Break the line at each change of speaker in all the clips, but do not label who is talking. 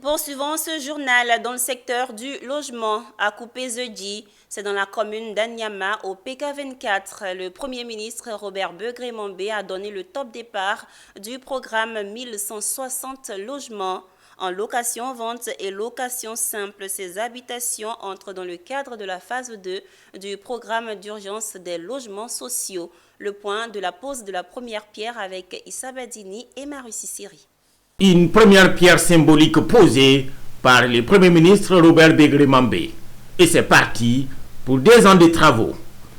Poursuivons ce journal dans le secteur du logement à Coupé-Zedi. C'est dans la commune d'Anyama au PK24. Le Premier ministre Robert Begré-Mambé a donné le top départ du programme 1160 logements. En location, vente et location simple, ces habitations entrent dans le cadre de la phase 2 du programme d'urgence des logements sociaux. Le point de la pose de la première pierre avec Issa Badini et Marussi Siri.
Une première pierre symbolique posée par le Premier ministre Robert Begré-Mambé. Et c'est parti pour 2 ans de travaux.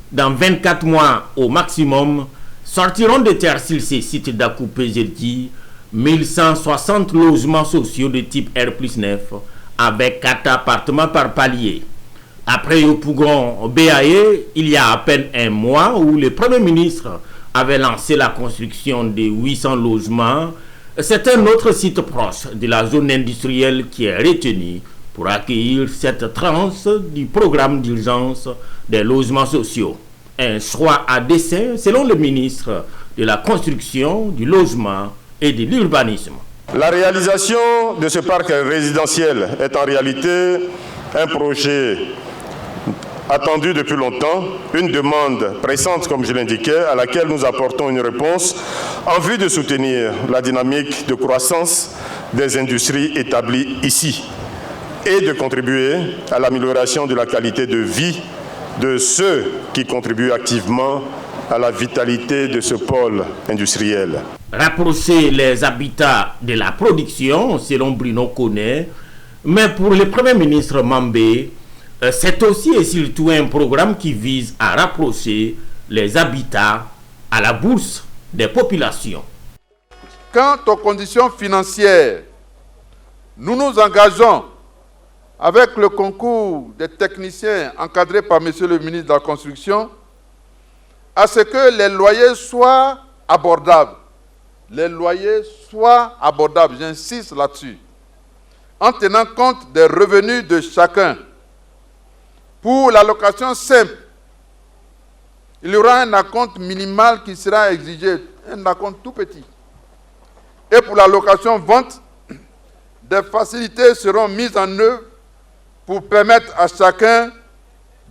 Dans 24 mois au maximum, sortiront de terre sur ces sites d'Akoupé-Zedi 1160 logements sociaux de type R+9 avec 4 appartements par palier. Après Yopougon BAE, il y a à peine un mois où le Premier ministre avait lancé la construction de 800 logements. C'est un autre site proche de la zone industrielle qui est retenu pour accueillir cette tranche du programme d'urgence des logements sociaux. Un choix à dessein selon le ministre de la Construction, du Logement et de l'Urbanisme.
La réalisation de ce parc résidentiel est en réalité un projet attendu depuis longtemps, une demande pressante, comme je l'indiquais, à laquelle nous apportons une réponse en vue de soutenir la dynamique de croissance des industries établies ici et de contribuer à l'amélioration de la qualité de vie de ceux qui contribuent activement à la vitalité de ce pôle industriel.
Rapprocher les habitats de la production, selon Bruno Koné, mais pour le Premier ministre Mambé, c'est aussi et surtout un programme qui vise à rapprocher les habitats à la bourse des populations.
Quant aux conditions financières, nous nous engageons avec le concours des techniciens encadrés par M. le ministre de la Construction à ce que les loyers soient abordables. Les loyers soient abordables, j'insiste là-dessus, en tenant compte des revenus de chacun. Pour la location simple, il y aura un acompte minimal qui sera exigé, un acompte tout petit. Et pour la location vente, des facilités seront mises en œuvre pour permettre à chacun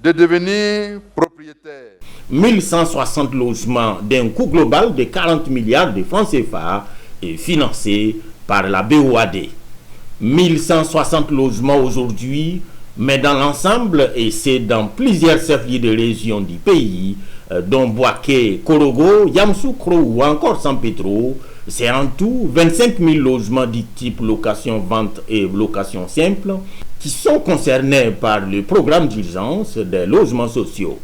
de devenir propriétaire.
1160 logements d'un coût global de 40 milliards de francs CFA et financés par la BOAD. 1160 logements aujourd'hui, mais dans l'ensemble, et c'est dans plusieurs chefs-lieux de région du pays, dont Boaké, Korogo, Yamoussoukro ou encore San Pedro, c'est en tout 25 000 logements du type location-vente et location simple qui sont concernés par le programme d'urgence des logements sociaux.